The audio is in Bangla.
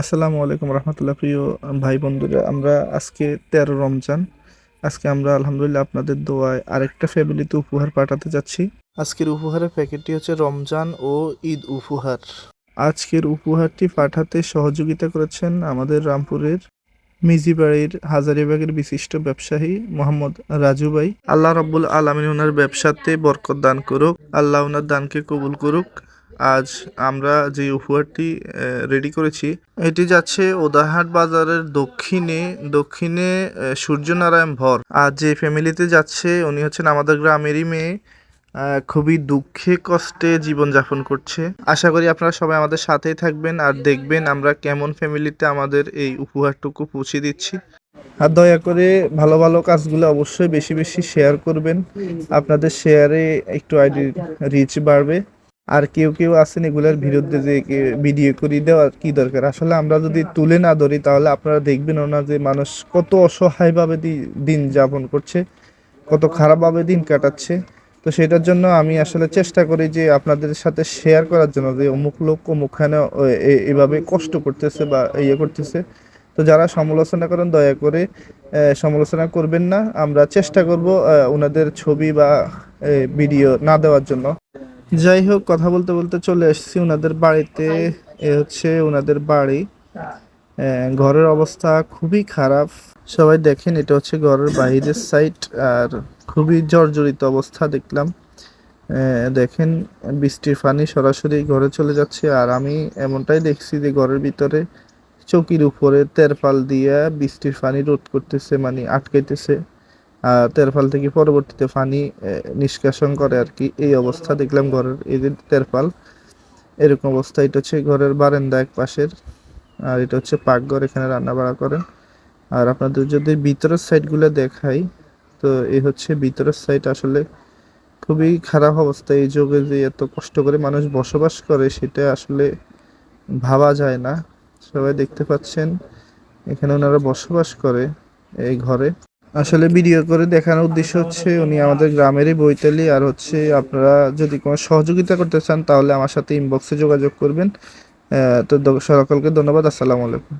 আসসালামু আলাইকুম রহমতুল্লাহ। প্রিয় ভাই বন্ধুরা, আমরা আজকে 13 রমজান। আজকে আমরা আলহামদুলিল্লাহ আপনাদের দোয়ায় আরেকটা ফ্যামিলিতে উপহার পাঠাতে যাচ্ছি। আজকের উপহারের প্যাকেটটি হচ্ছে রমজান ও ঈদ উপহার। আজকের উপহারটি পাঠাতে সহযোগিতা করেছেন আমাদের রামপুরের মিজিবাড়ির হাজারীবাগের বিশিষ্ট ব্যবসায়ী মোহাম্মদ রাজু ভাই। আল্লাহ রাব্বুল আলামিন ওনার ব্যবসাতে বরকত দান করুক, আল্লাহ ওনার দানকে কবুল করুক। আজ আমরা যে উপহারটি রেডি করেছি, এটি যাচ্ছে ওদাহাট বাজারের দক্ষিণে সূর্যনারায়ণ ভর। আর যে ফ্যামিলিতে যাচ্ছে উনি হচ্ছেন আমাদের গ্রামেরই মেয়ে, খুবই দুঃখে কষ্টে জীবনযাপন করছে। আশা করি আপনারা সবাই আমাদের সাথেই থাকবেন আর দেখবেন আমরা কেমন ফ্যামিলিতে আমাদের এই উপহারটুকু পৌঁছে দিচ্ছি। আর দয়া করে ভালো ভালো কাজগুলো অবশ্যই বেশি বেশি শেয়ার করবেন। আপনাদের শেয়ারে একটু আইডি রিচ বাড়বে। আর কেউ কেউ আছেন এগুলোর বিরুদ্ধে যে ভিডিও করে দেওয়ার কি দরকার। আসলে আমরা যদি তুলে না ধরি তাহলে আপনারা দেখবেন না যে মানুষ কত অসহায়ভাবে দিন যাপন করছে, কত খারাপভাবে দিন কাটাচ্ছে। তো সেটার জন্য আমি আসলে চেষ্টা করি যে আপনাদের সাথে শেয়ার করার জন্য যে অমুক লোক অমুকখানে এভাবে কষ্ট করতেছে বা ইয়ে করতেছে। তো যারা সমালোচনা করেন দয়া করে সমালোচনা করবেন না। আমরা চেষ্টা করব ওনাদের ছবি বা ভিডিও না দেওয়ার জন্য। যাই হোক, কথা বলতে বলতে চলে এসেছি ওনাদের বাড়িতে। এ হচ্ছে ওনাদের বাড়ি। ঘরের অবস্থা খুবই খারাপ। সবাই দেখেন, এটা হচ্ছে ঘরের বাইরের সাইড আর খুবই জর্জরিত অবস্থা দেখলাম। দেখেন বৃষ্টির পানি সরাসরি ঘরে চলে যাচ্ছে। আর আমি এমনটাই দেখছি যে ঘরের ভিতরে চৌকির উপরে তেরপাল দিয়ে বৃষ্টির পানি রোধ করতেছে, মানে আটকাইতেছে। তেরপাল থেকে পরবর্তীতে পানি নিষ্কাশন করে আর কি। এই অবস্থা দেখলাম ঘরের, এই যে তেরপাল এরকম অবস্থা। এটা হচ্ছে ঘরের বারান্দা এক পাশের, আর এটা হচ্ছে পাকঘর, এখানে রান্না বাড়া করেন। আর আপনাদের যদি ভিতরের সাইডগুলো দেখাই, তো এই হচ্ছে ভিতরের সাইড। আসলে খুবই খারাপ অবস্থা। এই যুগে যে এত কষ্ট করে মানুষ বসবাস করে সেটা আসলে ভাবা যায় না। সবাই দেখতে পাচ্ছেন এখানে ওনারা বসবাস করে এই ঘরে। আসলে ভিডিও করে দেখানোর উদ্দেশ্য হচ্ছে উনি আমাদের গ্রামেরই বৈতালি। আর হচ্ছে আপনারা যদি কোনো সহযোগিতা করতে চান তাহলে আমার সাথে ইনবক্সে যোগাযোগ করবেন। তো সকলকে ধন্যবাদ। আসসালামু আলাইকুম।